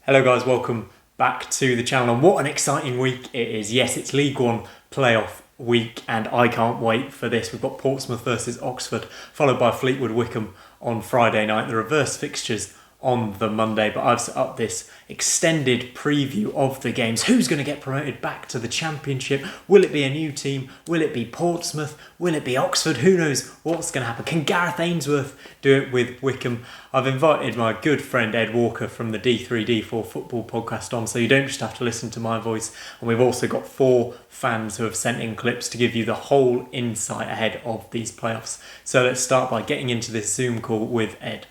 Hello guys, welcome back to the channel, and what an exciting week it is. Yes, it's League One playoff week and I can't wait for this. We've got Portsmouth versus Oxford, followed by Fleetwood Wycombe on Friday night, the reverse fixtures on the Monday, but I've set up this extended preview of the games. Who's going to get promoted back to the Championship? Will it be a new team? Will it be Portsmouth? Will it be Oxford? Who knows what's going to happen? Can Gareth Ainsworth do it with Wycombe? I've invited my good friend Ed Walker from the D3D4 Football podcast on, so you don't just have to listen to my voice. And we've also got 4 fans who have sent in clips to give you the whole insight ahead of these playoffs. So let's start by getting into this Zoom call with Ed.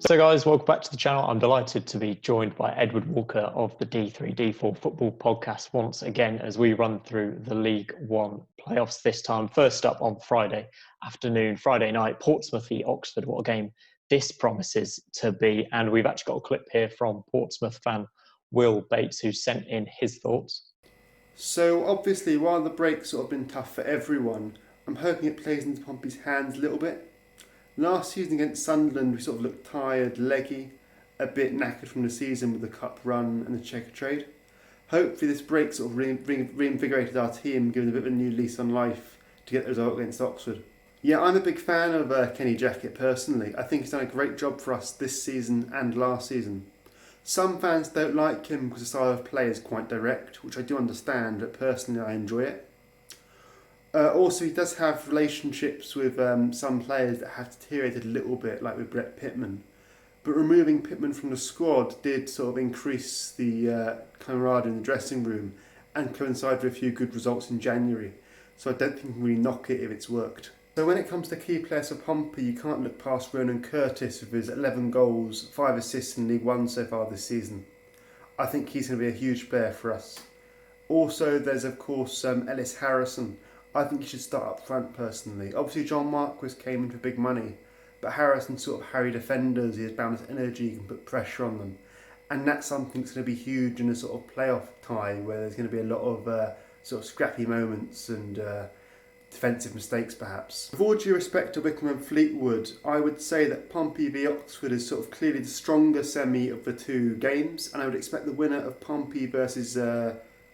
So guys, welcome back to the channel. I'm delighted to be joined by Edward Walker of the D3D4 Football podcast once again as we run through the League One playoffs this time. First up on Friday night, Portsmouth v Oxford. What a game this promises to be. And we've actually got a clip here from Portsmouth fan Will Bates, who sent in his thoughts. So obviously, while the break's sort of been tough for everyone, I'm hoping it plays into Pompey's hands a little bit. Last season against Sunderland, we sort of looked tired, leggy, a bit knackered from the season with the cup run and the checker trade. Hopefully this break sort of reinvigorated our team, giving a bit of a new lease on life to get the result against Oxford. Yeah, I'm a big fan of Kenny Jackett personally. I think he's done a great job for us this season and last season. Some fans don't like him because the style of play is quite direct, which I do understand, but personally I enjoy it. Also, he does have relationships with some players that have deteriorated a little bit, like with Brett Pitman. But removing Pitman from the squad did sort of increase the camaraderie in the dressing room and coincide with a few good results in January. So I don't think we can really knock it if it's worked. So when it comes to key players for Pompey, you can't look past Ronan Curtis with his 11 goals, 5 assists in League One so far this season. I think he's going to be a huge player for us. Also, there's of course Ellis Harrison. I think he should start up front personally. Obviously John Marquis came in for big money, but Harrison sort of harry defenders, he has boundless energy, he can put pressure on them. And that's something that's going to be huge in a sort of playoff tie where there's going to be a lot of sort of scrappy moments and defensive mistakes perhaps. With all due respect to Wycombe and Fleetwood, I would say that Pompey v Oxford is sort of clearly the stronger semi of the two games, and I would expect the winner of Pompey versus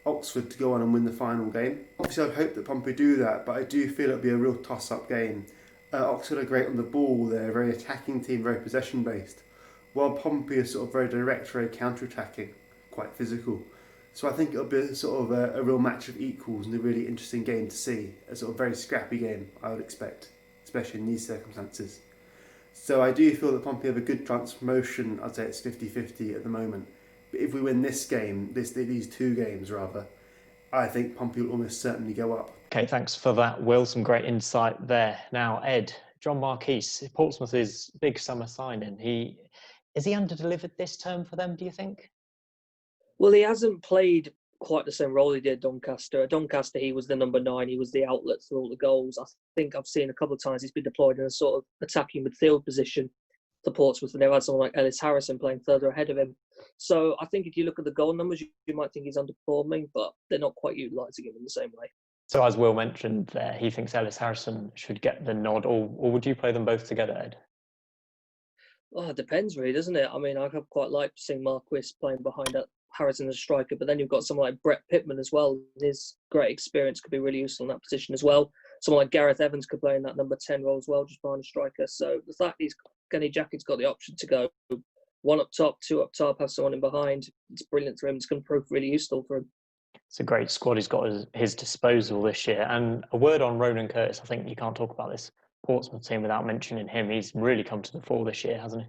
Oxford to go on and win the final game. Obviously I'd hope that Pompey do that, but I do feel it'll be a real toss-up game. Oxford are great on the ball, they're a very attacking team, very possession based, while Pompey is sort of very direct, very counter-attacking, quite physical. So I think it'll be sort of a real match of equals and a really interesting game to see, a sort of very scrappy game I would expect, especially in these circumstances. So I do feel that Pompey have a good chance of promotion. I'd say it's 50-50 at the moment. But if we win this game, these 2 games rather, I think Pompey will almost certainly go up. Okay, thanks for that, Will. Some great insight there. Now, Ed, John Marquis, Portsmouth's big summer signing. Is he under-delivered this term for them, do you think? Well, he hasn't played quite the same role he did at Doncaster. At Doncaster, he was the number 9. He was the outlet for all the goals. I think I've seen a couple of times he's been deployed in a sort of attacking midfield position to Portsmouth, and they've had someone like Ellis Harrison playing further ahead of him. So I think if you look at the goal numbers, you might think he's underperforming, but they're not quite utilising him in the same way. So as Will mentioned there, he thinks Ellis Harrison should get the nod, or would you play them both together, Ed? Well, it depends really, doesn't it? I mean, I'd quite like seeing Marquis playing behind Harrison as a striker, but then you've got someone like Brett Pitman as well. His great experience could be really useful in that position as well. Someone like Gareth Evans could play in that number 10 role as well, just behind a striker. So the fact Kenny Jackett's got the option to go 1 up top, 2 up top, have someone in behind, it's brilliant for him. It's going to prove really useful for him. It's a great squad he's got at his disposal this year. And a word on Ronan Curtis. I think you can't talk about this Portsmouth team without mentioning him. He's really come to the fore this year, hasn't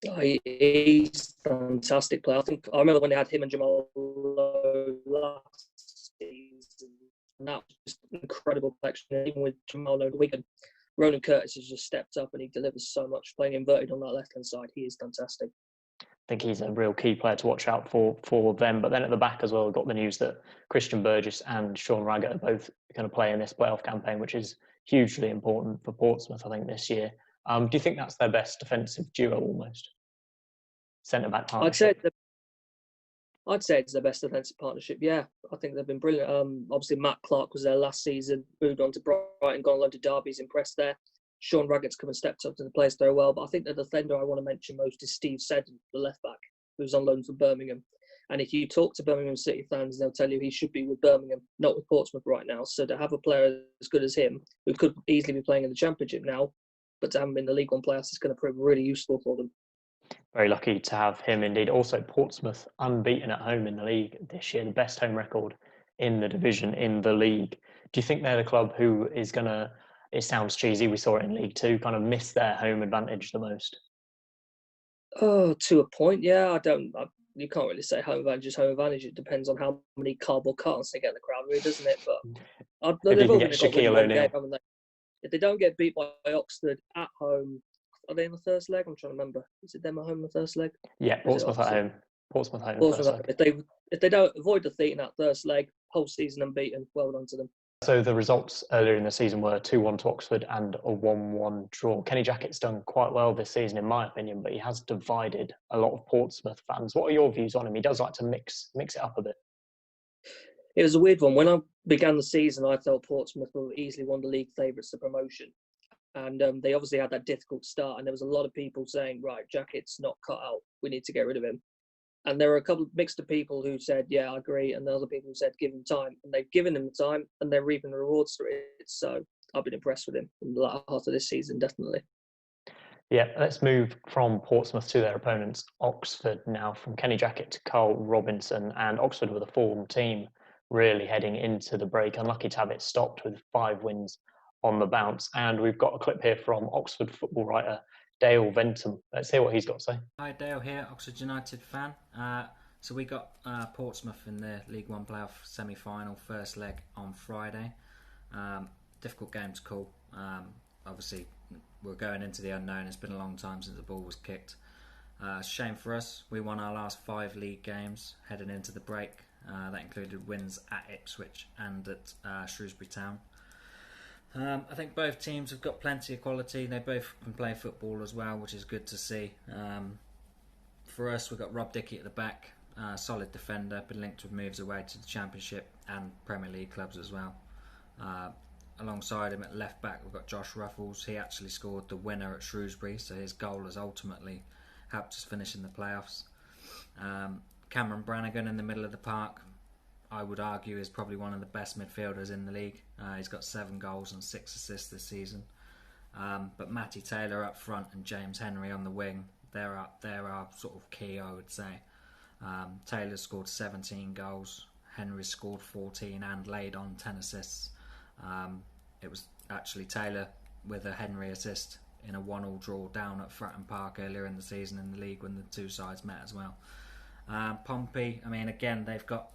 he? He's a fantastic player. I remember when they had him and Jamal Lowe last season, and that was just an incredible collection. Even with Jamal Lowe, Ronan Curtis has just stepped up and he delivers so much. Playing inverted on that left-hand side, he is fantastic. I think he's a real key player to watch out for them. But then at the back as well, we've got the news that Christian Burgess and Sean Raggett are both going to play in this playoff campaign, which is hugely important for Portsmouth, I think, this year. Do you think that's their best defensive duo almost? Centre-back partnership? I'd say it's their best defensive partnership, yeah. I think they've been brilliant. Obviously, Matt Clark was there last season, moved on to Brighton, gone on loan to Derby, he's impressed there. Sean Raggett's come and stepped up to the place very well. But I think the defender I want to mention most is Steve Seddon, the left back, who's on loan from Birmingham. And if you talk to Birmingham City fans, they'll tell you he should be with Birmingham, not with Portsmouth right now. So to have a player as good as him, who could easily be playing in the Championship now, but to have him in the League One playoffs is going to prove really useful for them. Very lucky to have him indeed. Also, Portsmouth unbeaten at home in the league this year, the best home record in the division, in the league. Do you think they're the club who is going to, it sounds cheesy, we saw it in League Two, kind of miss their home advantage the most? Oh, to a point, yeah. You can't really say home advantage is home advantage. It depends on how many cardboard cartons they get in the crowd, really, doesn't it? But If they've you all can got get really Shaquille one O'Neal. game, haven't they? If they don't get beat by Oxford at home, are they in the first leg? I'm trying to remember. Is it them at home in the first leg? Yeah, Portsmouth at home. Portsmouth home. Portsmouth First at leg. home. If they don't avoid defeat in that first leg, whole season unbeaten, well done to them. So the results earlier in the season were 2-1 to Oxford and a 1-1 draw. Kenny Jackett's done quite well this season, in my opinion, but he has divided a lot of Portsmouth fans. What are your views on him? He does like to mix it up a bit. It was a weird one. When I began the season, I thought Portsmouth were easily one of the league favourites to promotion. And they obviously had that difficult start. And there was a lot of people saying, right, Jackett's not cut out. We need to get rid of him. And there were a couple of mixed of people who said, yeah, I agree. And the other people who said, give him time. And they've given him the time and they're reaping the rewards for it. So I've been impressed with him in the latter half of this season, definitely. Yeah, let's move from Portsmouth to their opponents, Oxford now, from Kenny Jackett to Carl Robinson. And Oxford with a form team really heading into the break. Unlucky to have it stopped with 5 wins on the bounce. And we've got a clip here from Oxford football writer Dale Ventham. Let's hear what he's got to say. Hi, Dale here, Oxford United fan. So we got Portsmouth in the League One playoff semi-final, first leg on Friday. Difficult game to call. Obviously, we're going into the unknown. It's been a long time since the ball was kicked. Shame for us. We won our last 5 league games heading into the break. That included wins at Ipswich and at Shrewsbury Town. I think both teams have got plenty of quality. They both can play football as well, which is good to see. For us, we've got Rob Dickey at the back, solid defender, been linked with moves away to the Championship and Premier League clubs as well. Alongside him at left back, we've got Josh Ruffles. He actually scored the winner at Shrewsbury, so his goal has ultimately helped us finish in the playoffs. Cameron Brannigan in the middle of the park, I would argue, is probably one of the best midfielders in the league. He's got 7 goals and 6 assists this season. But Matty Taylor up front and James Henry on the wing, they're our sort of key, I would say. Taylor's scored 17 goals, Henry's scored 14 and laid on 10 assists. It was actually Taylor with a Henry assist in a 1-1 draw down at Fratton Park earlier in the season in the league when the two sides met as well. Pompey, I mean, again, they've got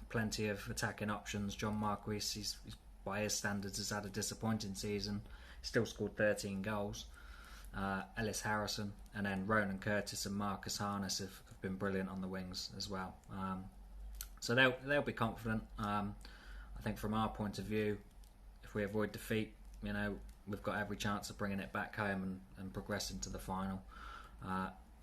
plenty of attacking options. John Marquis, he's by his standards, has had a disappointing season. Still scored 13 goals. Ellis Harrison and then Ronan Curtis and Marcus Harness have been brilliant on the wings as well. So they'll be confident. I think from our point of view, if we avoid defeat, we've got every chance of bringing it back home and progressing to the final.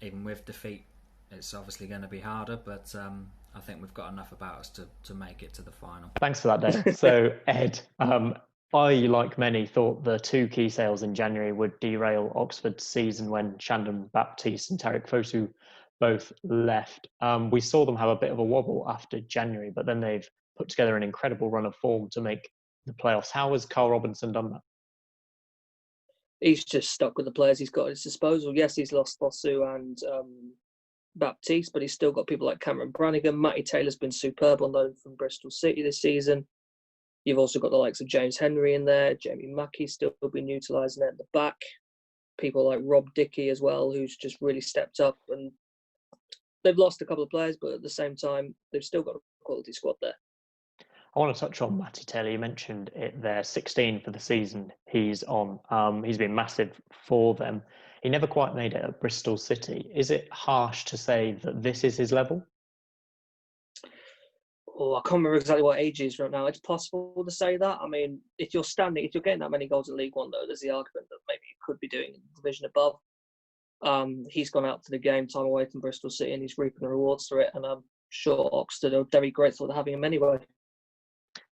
Even with defeat, it's obviously going to be harder, but I think we've got enough about us to make it to the final. Thanks for that, Dave. So, Ed, I, like many, thought the 2 key sales in January would derail Oxford's season when Shandon Baptiste and Tarek Fosu both left. We saw them have a bit of a wobble after January, but then they've put together an incredible run of form to make the playoffs. How has Carl Robinson done that? He's just stuck with the players he's got at his disposal. Yes, he's lost Fosu and Baptiste, but he's still got people like Cameron Brannigan. Matty Taylor's been superb on loan from Bristol City this season. You've also got the likes of James Henry in there. Jamie Mackey's still been utilising it at the back. People like Rob Dickey as well, who's just really stepped up. And they've lost a couple of players, but at the same time, they've still got a quality squad there. I want to touch on Matty Taylor. You mentioned it there, 16 for the season he's on. He's been massive for them. He never quite made it at Bristol City. Is it harsh to say that this is his level? Oh, I can't remember exactly what age he is right now. It's possible to say that. I mean, if you're getting that many goals in League One, though, there's the argument that maybe he could be doing in the division above. He's gone out to the game time away from Bristol City and he's reaping the rewards for it. And I'm sure Oxford are very grateful to having him anyway.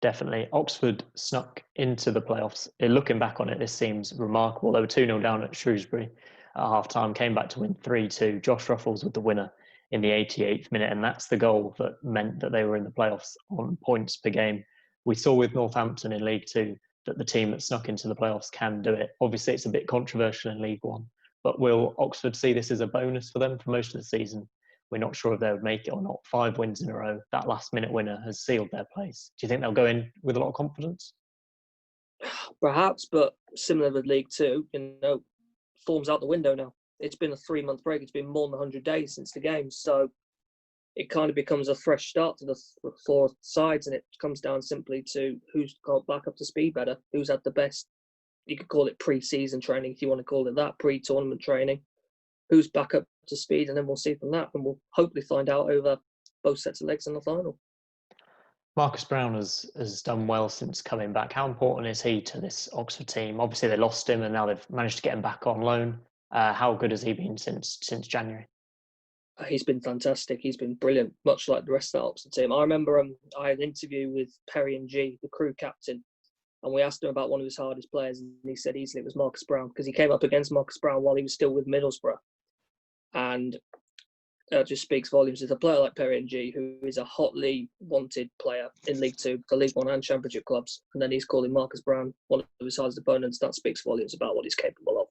Definitely. Oxford snuck into the playoffs. Looking back on it, this seems remarkable. They were 2-0 down at Shrewsbury at half-time, came back to win 3-2. Josh Ruffles with the winner in the 88th minute, and that's the goal that meant that they were in the playoffs on points per game. We saw with Northampton in League Two that the team that snuck into the playoffs can do it. Obviously, it's a bit controversial in League One, but will Oxford see this as a bonus for them for most of the season? We're not sure if they would make it or not. 5 wins in a row. That last-minute winner has sealed their place. Do you think they'll go in with a lot of confidence? Perhaps, but similar with League Two, form's out the window now. It's been a 3-month break. It's been more than 100 days since the game. So it kind of becomes a fresh start to the 4 sides, and it comes down simply to who's got back up to speed better, who's had the best, you could call it pre-season training if you want to call it that, pre-tournament training, who's back up to speed, and then we'll see from that, and we'll hopefully find out over both sets of legs in the final. Marcus Brown has done well since coming back. How important is he to this Oxford team? Obviously, they lost him, and now they've managed to get him back on loan. How good has he been since January? He's been fantastic. He's been brilliant, much like the rest of the Oxford team. I remember I had an interview with Perry and G, the crew captain, and we asked him about one of his hardest players, and he said easily it was Marcus Brown, because he came up against Marcus Brown while he was still with Middlesbrough. And it just speaks volumes. There's a player like Perry and G, who is a hotly wanted player in League Two, the League One and Championship clubs, and then he's calling Marcus Brown one of his hardest opponents. That speaks volumes about what he's capable of.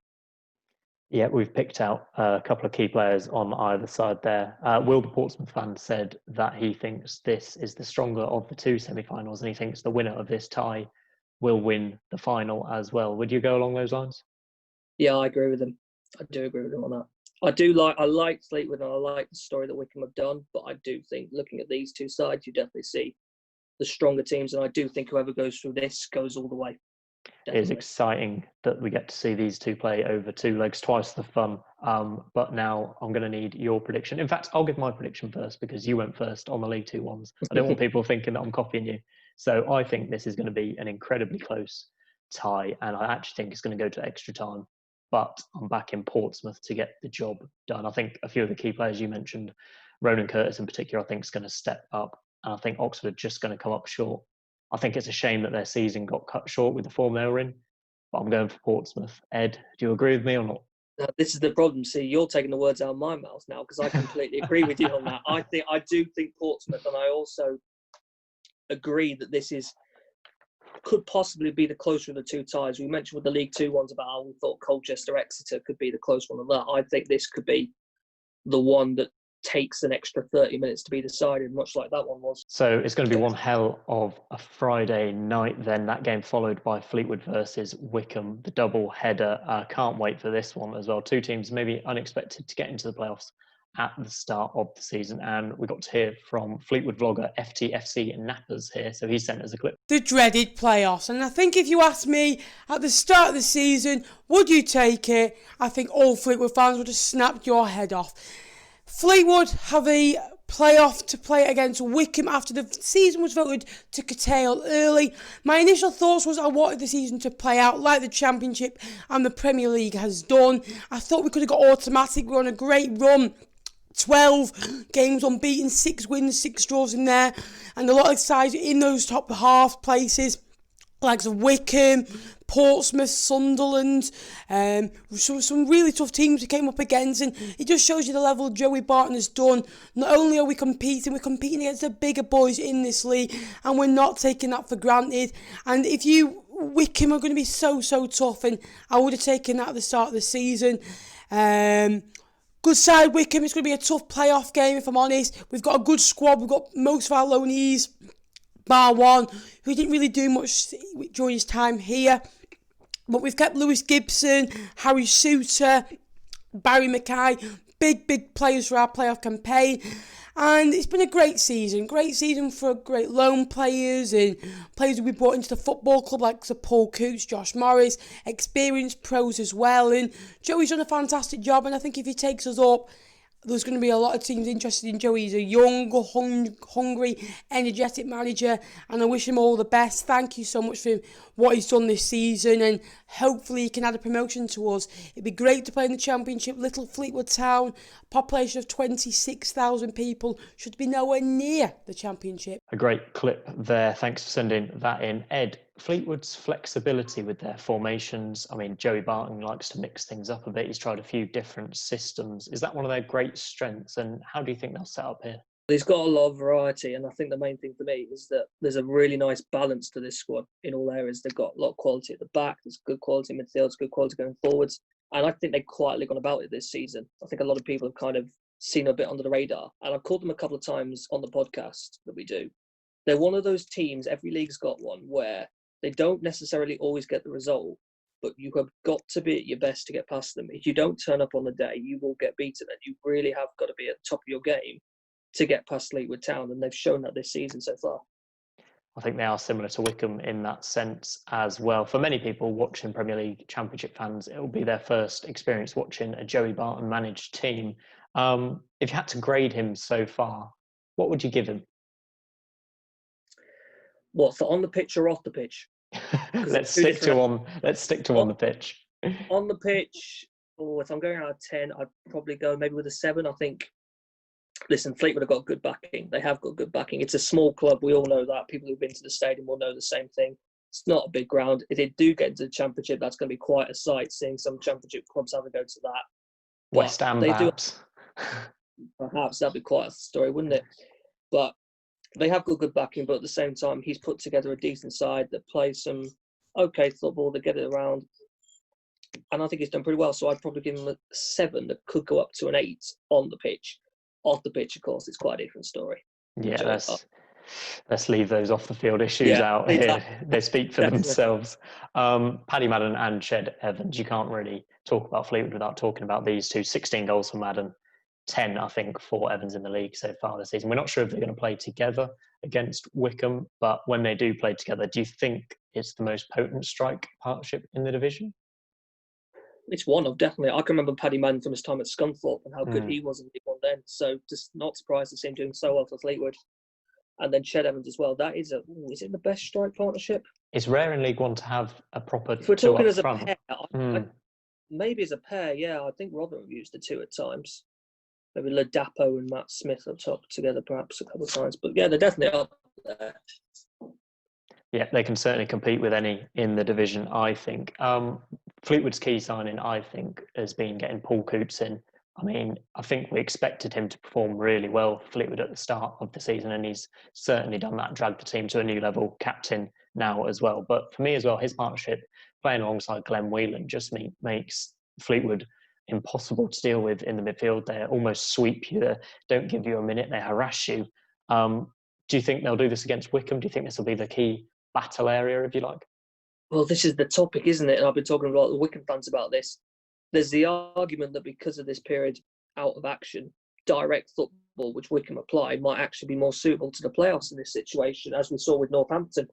Yeah, we've picked out a couple of key players on either side there. Will, the Portsmouth fan, said that he thinks this is the stronger of the 2 semi-finals, and he thinks the winner of this tie will win the final as well. Would you go along those lines? Yeah, I agree with him. I do agree with him on that. I like Fleetwood, and I like the story that Wycombe have done, but I do think looking at these 2 sides, you definitely see the stronger teams, and I do think whoever goes through this goes all the way. Definitely. It is exciting that we get to see these 2 play over 2 legs, twice the fun. But now I'm going to need your prediction. In fact, I'll give my prediction first because you went first on the League Two ones. I don't want people thinking that I'm copying you. So I think this is going to be an incredibly close tie, and I actually think it's going to go to extra time. But I'm back in Portsmouth to get the job done. I think a few of the key players you mentioned, Ronan Curtis in particular, I think is going to step up. And I think Oxford are just going to come up short. I think it's a shame that their season got cut short with the form they were in, but I'm going for Portsmouth. Ed, do you agree with me or not? This is the problem. See, you're taking the words out of my mouth now, because I completely agree with you on that. I do think Portsmouth, and I also agree that this could possibly be the closer of the 2 ties. We mentioned with the League Two ones about how we thought Colchester Exeter could be the close one of that. I think this could be the one that takes an extra 30 minutes to be decided, much like that one was. So it's going to be one hell of a Friday night then, that game followed by Fleetwood versus Wycombe, the double header. Can't wait for this one as well. 2 teams maybe unexpected to get into the playoffs at the start of the season, and we got to hear from Fleetwood vlogger FTFC Nappers here, so he sent us a clip. The dreaded playoffs, and I think if you asked me at the start of the season, would you take it? I think all Fleetwood fans would have snapped your head off. Fleetwood have a playoff to play against Wycombe after the season was voted to curtail early. My initial thoughts was I wanted the season to play out like the Championship and the Premier League has done. I thought we could have got automatic. We were on a great run. 12 games unbeaten, 6 wins, 6 draws in there, and a lot of sides in those top half places, like Wycombe, Portsmouth, Sunderland, some really tough teams we came up against, and it just shows you the level Joey Barton has done. Not only are we competing, we're competing against the bigger boys in this league, and we're not taking that for granted. And Wycombe are going to be so tough, and I would have taken that at the start of the season. Good side Wycombe. It's going to be a tough playoff game, if I'm honest. We've got a good squad. We've got most of our loanees, bar one, who didn't really do much during his time here. But we've kept Lewis Gibson, Harry Souter, Barry Mackay, big players for our playoff campaign. And it's been a great season for great loan players and players who we brought into the football club like Sir Paul Coots, Josh Morris, experienced pros as well. And Joey's done a fantastic job, and I think if he takes us up, there's going to be a lot of teams interested in Joey. He's a young, hungry, energetic manager, and I wish him all the best. Thank you so much for what he's done this season, and hopefully he can add a promotion to us. It'd be great to play in the Championship. Little Fleetwood Town, population of 26,000 people, should be nowhere near the Championship. A great clip there. Thanks for sending that in. Ed, Fleetwood's flexibility with their formations. I mean, Joey Barton likes to mix things up a bit. He's tried a few different systems. Is that one of their great strengths? And how do you think they'll set up here? He's got a lot of variety, and I think the main thing for me is that there's a really nice balance to this squad in all areas. They've got a lot of quality at the back, there's good quality in midfield, there's good quality going forwards, and I think they've quietly gone about it this season. I think a lot of people have kind of seen a bit under the radar, and I've called them a couple of times on the podcast that we do. They're one of those teams, every league's got one, where they don't necessarily always get the result, but you have got to be at your best to get past them. If you don't turn up on the day, you will get beaten, and you really have got to be at the top of your game to get past Fleetwood Town, and they've shown that this season so far. I think they are similar to Wycombe in that sense as well. For many people watching Premier League Championship fans, it will be their first experience watching a Joey Barton managed team. If you had to grade him so far, what would you give him? What, for on the pitch or off the pitch? Let's stick to on the pitch. On the pitch, if I'm going out of 10, I'd probably go maybe with a 7. I think, listen, Fleetwood have got good backing. They have got good backing. It's a small club. We all know that. People who've been to the stadium will know the same thing. It's not a big ground. If they do get into the Championship, that's going to be quite a sight, seeing some Championship clubs having to go to that. West Ham, perhaps. Perhaps that'd be quite a story, wouldn't it? But they have got good backing, but at the same time, he's put together a decent side that plays some okay football, they get it around. And I think he's done pretty well. So I'd probably give him a 7 that could go up to an 8 on the pitch. Off the pitch, of course, it's quite a different story. Yeah, let's leave those off the field issues out here. They speak for themselves. Paddy Madden and Ched Evans, you can't really talk about Fleetwood without talking about these two. 16 goals for Madden, 10, I think, for Evans in the league so far this season. We're not sure if they're going to play together against Wycombe, but when they do play together, do you think it's the most potent strike partnership in the division? It's one of, definitely. I can remember Paddy Madden from his time at Scunthorpe and how good he was in League One then. So just not surprised to see him doing so well for Fleetwood. And then Ched Evans as well. That is is it the best strike partnership? It's rare in League One to have a proper if we're two talking up as front. A pair, maybe as a pair, yeah. I think Rotherham used the two at times. Maybe Ladapo and Matt Smith up top together perhaps a couple of times. But yeah, they're definitely up there. Yeah, they can certainly compete with any in the division, I think. Fleetwood's key signing, I think, has been getting Paul Coots in. I mean, I think we expected him to perform really well for Fleetwood at the start of the season, and he's certainly done that, dragged the team to a new level, captain now as well. But for me as well, his partnership, playing alongside Glenn Whelan, just makes Fleetwood impossible to deal with in the midfield. They almost sweep you, they don't give you a minute, they harass you. Do you think they'll do this against Wycombe? Do you think this will be the key battle area, if you like? Well, this is the topic, isn't it? And I've been talking to a lot of the Wycombe fans about this. There's the argument that because of this period out of action, direct football, which Wycombe apply, might actually be more suitable to the playoffs in this situation, as we saw with Northampton.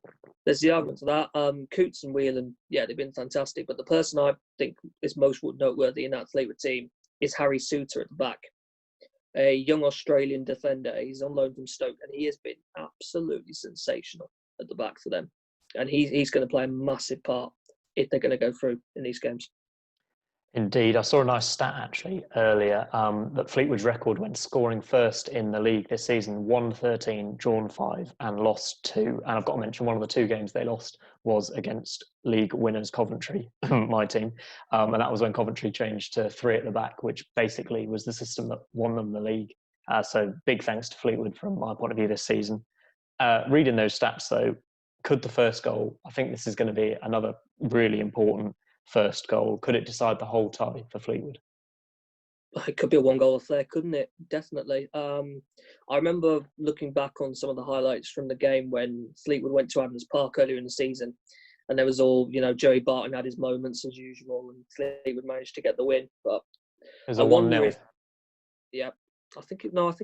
There's the argument for that. Coots and Whelan, yeah, they've been fantastic. But the person I think is most noteworthy in that Fleetwood team is Harry Souter at the back. A young Australian defender. He's on loan from Stoke, and he has been absolutely sensational at the back for them. And he's going to play a massive part if they're going to go through in these games. Indeed. I saw a nice stat actually earlier that Fleetwood's record when scoring first in the league this season, won 13, drawn 5 and lost 2. And I've got to mention one of the 2 games they lost was against league winners Coventry, my team. And that was when Coventry changed to 3 at the back, which basically was the system that won them the league. So big thanks to Fleetwood from my point of view this season. Reading those stats though, could the first goal, I think this is going to be another really important first goal, could it decide the whole tie for Fleetwood? It could be a 1-goal affair, couldn't it? Definitely. I remember looking back on some of the highlights from the game when Fleetwood went to Adams Park earlier in the season, and there was all, Joey Barton had his moments as usual, and Fleetwood managed to get the win. But it was a 1-0. Yeah, I think it was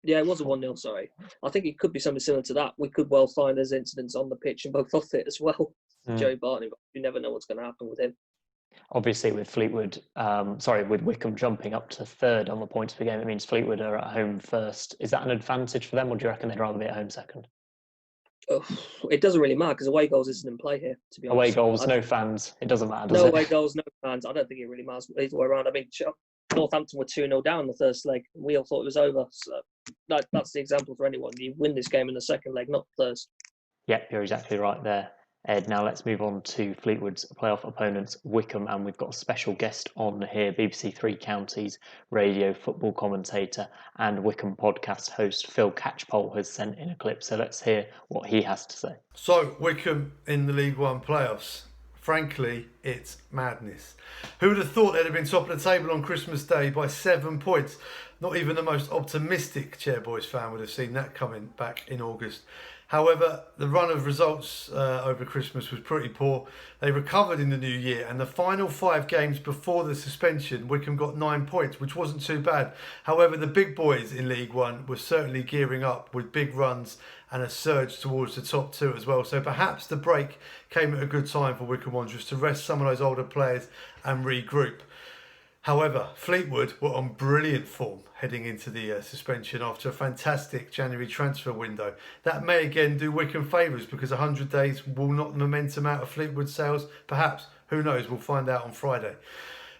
it was a 1-0, sorry. I think it could be something similar to that. We could well find there's incidents on the pitch and both off it as well. Joey Barton, you never know what's going to happen with him. Obviously, with with Wycombe jumping up to third on the points per game, it means Fleetwood are at home first. Is that an advantage for them, or do you reckon they'd rather be at home second? Oh, it doesn't really matter because away goals isn't in play here, to be honest. Away goals, no fans. It doesn't matter, does no it? away goals, no fans. I don't think it really matters either way around. I mean, Northampton were 2-0 down in the first leg. We all thought it was over. So that's the example for anyone. You win this game in the second leg, not the first. Yeah, you're exactly right there, Ed. Now let's move on to Fleetwood's playoff opponents, Wycombe, and we've got a special guest on here, BBC Three Counties radio football commentator and Wycombe podcast host Phil Catchpole has sent in a clip, so let's hear what he has to say. So, Wycombe in the League One playoffs. Frankly, it's madness. Who would have thought they'd have been top of the table on Christmas Day by 7 points? Not even the most optimistic Chairboys fan would have seen that coming back in August. However, the run of results over Christmas was pretty poor. They recovered in the new year, and the final 5 games before the suspension, Wycombe got 9 points, which wasn't too bad. However, the big boys in League One were certainly gearing up with big runs and a surge towards the top 2 as well. So perhaps the break came at a good time for Wycombe Wanderers to rest some of those older players and regroup. However, Fleetwood were on brilliant form heading into the suspension after a fantastic January transfer window. That may again do Wycombe favours because 100 days will knock momentum out of Fleetwood sales. Perhaps, who knows, we'll find out on Friday.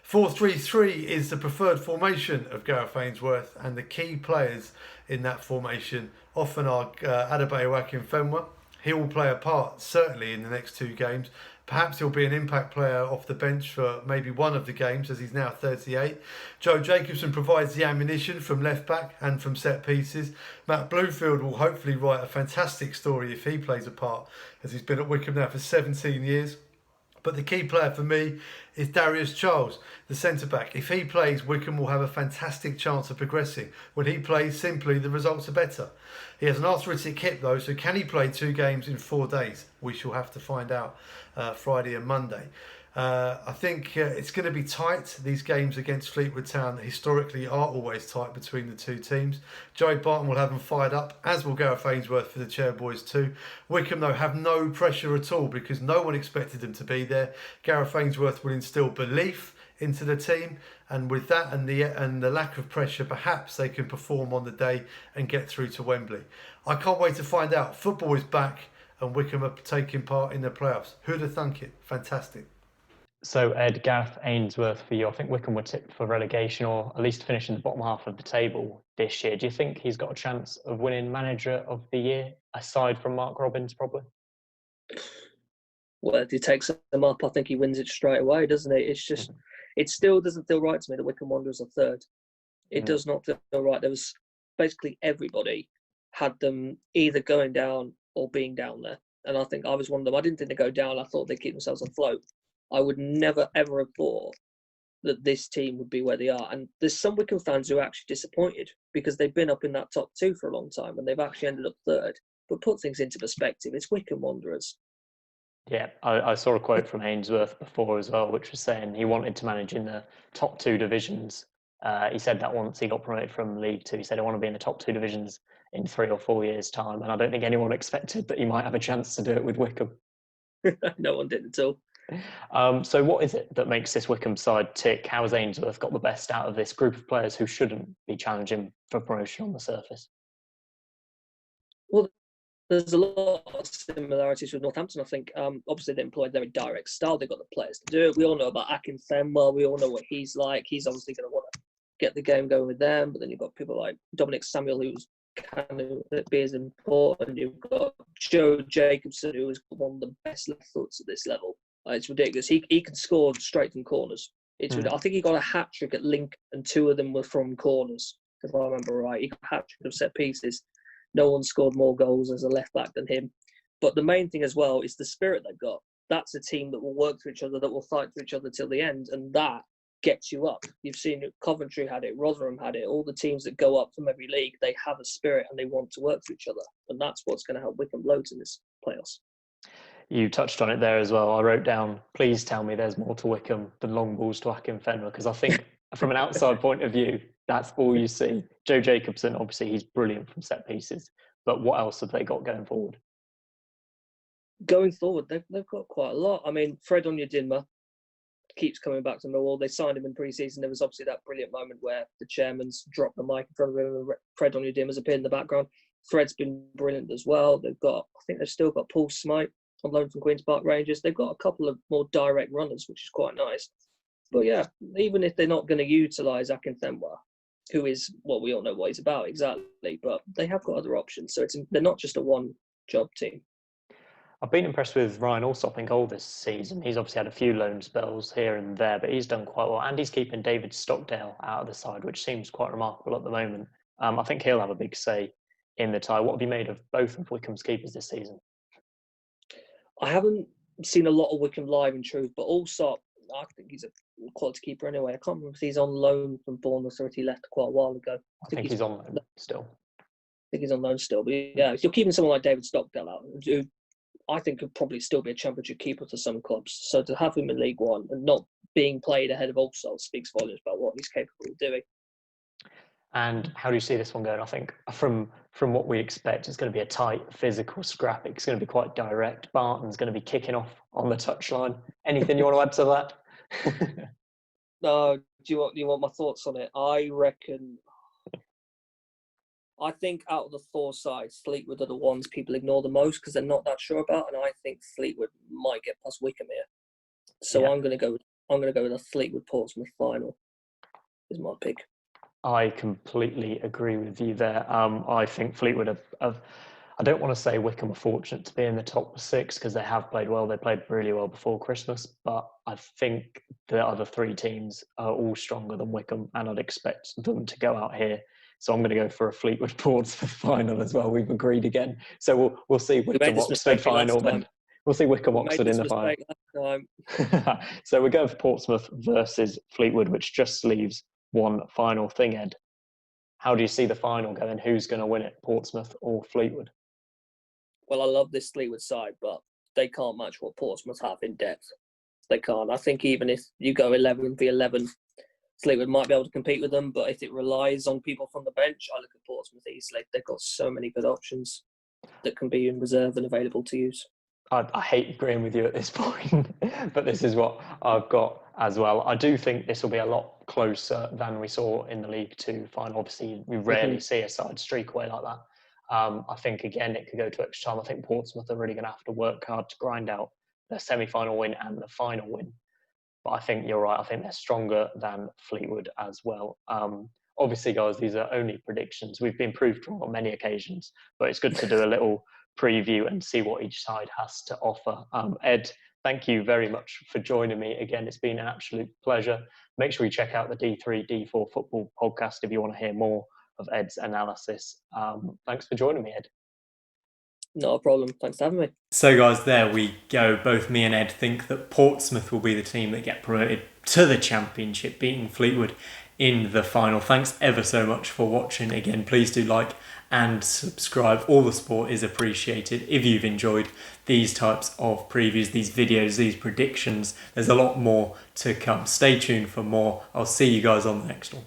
4-3-3 is the preferred formation of Gareth Ainsworth, and the key players in that formation often are Adebayo Akinfenwa. He will play a part, certainly, in the next 2 games. Perhaps he'll be an impact player off the bench for maybe one of the games, as he's now 38. Joe Jacobson provides the ammunition from left back and from set pieces. Matt Bloomfield will hopefully write a fantastic story if he plays a part, as he's been at Wycombe now for 17 years. But the key player for me is Darius Charles, the centre-back. If he plays, Wycombe will have a fantastic chance of progressing. When he plays, simply, the results are better. He has an arthritic hip, though, so can he play 2 games in 4 days? We shall have to find out Friday and Monday. I think it's going to be tight. These games against Fleetwood Town historically are always tight between the 2 teams. Joey Barton will have them fired up, as will Gareth Ainsworth for the Chairboys too. Wycombe, though, have no pressure at all because no one expected them to be there. Gareth Ainsworth will instill belief into the team, and with that and the lack of pressure, perhaps they can perform on the day and get through to Wembley. I can't wait to find out. Football is back and Wycombe are taking part in the playoffs. Who'd have thunk it? Fantastic. So, Ed, Gareth Ainsworth for you. I think Wycombe were tipped for relegation or at least finishing the bottom half of the table this year. Do you think he's got a chance of winning Manager of the Year, aside from Mark Robbins, probably? Well, if he takes them up, I think he wins it straight away, doesn't it? It's just, it still doesn't feel right to me that Wycombe Wanderers are third. It does not feel right. There was basically everybody had them either going down or being down there. And I think I was one of them. I didn't think they'd go down. I thought they'd keep themselves afloat. I would never, ever have thought that this team would be where they are. And there's some Wycombe fans who are actually disappointed because they've been up in that top 2 for a long time and they've actually ended up third. But put things into perspective, it's Wycombe Wanderers. Yeah, I saw a quote from Ainsworth before as well, which was saying he wanted to manage in the top 2 divisions. He said that once he got promoted from League 2. He said, I want to be in the top 2 divisions in 3 or 4 years' time. And I don't think anyone expected that he might have a chance to do it with Wycombe. No one did at all. So what is it that makes this Wycombe side tick? How has Ainsworth got the best out of this group of players who shouldn't be challenging for promotion on the surface? Well, there's a lot of similarities with Northampton, I think. Obviously, they employed their direct style. They've got the players to do it. We all know about Akinfenwa. We all know what he's like. He's obviously going to want to get the game going with them. But then you've got people like Dominic Samuel, who's kind of be as important. You've got Joe Jacobson, who is one of the best left foots at this level. It's ridiculous. He can score straight from corners. I think he got a hat-trick at Lincoln, and 2 of them were from corners, if I remember right. He got a hat-trick of set pieces. No one scored more goals as a left-back than him. But the main thing as well is the spirit they've got. That's a team that will work for each other, that will fight for each other till the end, and that gets you up. You've seen it. Coventry had it, Rotherham had it. All the teams that go up from every league, they have a spirit and they want to work for each other. And that's what's going to help Wycombe loads in this playoffs. You touched on it there as well. I wrote down, please tell me there's more to Wycombe than long balls to Akinfenwa, because I think from an outside point of view, that's all you see. Joe Jacobson, obviously, he's brilliant from set pieces. But what else have they got going forward? Going forward, they've got quite a lot. I mean, Fred Onyedinma, keeps coming back to Millwall. They signed him in pre-season. There was obviously that brilliant moment where the chairman's dropped the mic in front of him and Fred Onyedinma's appeared in the background. Fred's been brilliant as well. I think they've still got Paul Smythe on loan from Queen's Park Rangers. They've got a couple of more direct runners, which is quite nice. But yeah, even if they're not going to utilise Akinfenwa, who is, well, we all know what he's about exactly, but they have got other options. So they're not just a one-job team. I've been impressed with Ryan Allsop in goal this season. He's obviously had a few loan spells here and there, but he's done quite well. And he's keeping David Stockdale out of the side, which seems quite remarkable at the moment. I think he'll have a big say in the tie. What have you made of both of Wycombe's keepers this season? I haven't seen a lot of Wycombe live in truth, but Allsop, I think he's a quality keeper anyway. I can't remember if he's on loan from Bournemouth or if he left quite a while ago. I think he's on loan still. I think he's on loan still. But yeah, if you're keeping someone like David Stockdale out, who I think could probably still be a championship keeper for some clubs. So to have him in League One and not being played ahead of Allsop speaks volumes about what he's capable of doing. And how do you see this one going? I think from what we expect, it's going to be a tight, physical scrap. It's going to be quite direct. Barton's going to be kicking off on the touchline. Anything you want to add to that? No, do you want my thoughts on it? I think out of the four sides, Fleetwood are the ones people ignore the most because they're not that sure about, and I think Fleetwood might get past Wycombe here. So yeah. I'm going to go with a Fleetwood Portsmouth final. Is my pick. I completely agree with you there. I think Fleetwood have I don't want to say Wycombe are fortunate to be in the top six because they have played well. They played really well before Christmas, but I think the other three teams are all stronger than Wycombe, and I'd expect them to go out here. So I'm going to go for a Fleetwood Portsmouth final as well. We've agreed again. So we'll see Wycombe Oxford final then. We'll see Wycombe Oxford in the final. So we're going for Portsmouth versus Fleetwood, which just leaves one final thing, Ed. How do you see the final going? Who's going to win it, Portsmouth or Fleetwood? Well, I love this Fleetwood side, but they can't match what Portsmouth have in depth. They can't. I think even if you go 11v11, Fleetwood might be able to compete with them, but if it relies on people from the bench, I look at Portsmouth easily. They've got so many good options that can be in reserve and available to use. I hate agreeing with you at this point, but this is what I've got as well. I do think this will be a lot closer than we saw in the League Two final. Obviously, we rarely see a side streak away like that. I think, again, it could go to extra time. I think Portsmouth are really going to have to work hard to grind out their semi-final win and the final win. But I think you're right. I think they're stronger than Fleetwood as well. Obviously, guys, these are only predictions. We've been proved wrong on many occasions, but it's good to do a little preview and see what each side has to offer. Ed, thank you very much for joining me again. It's been an absolute pleasure. Make sure you check out the D3D4 Football podcast if you want to hear more of Ed's analysis. Thanks for joining me, Ed. Not a problem. Thanks for having me. So, guys, there we go. Both me and Ed think that Portsmouth will be the team that get promoted to the Championship, beating Fleetwood in the final. Thanks ever so much for watching. Again, please do like and subscribe. All the support is appreciated. If you've enjoyed these types of previews, these videos, these predictions, there's a lot more to come. Stay tuned for more. I'll see you guys on the next one.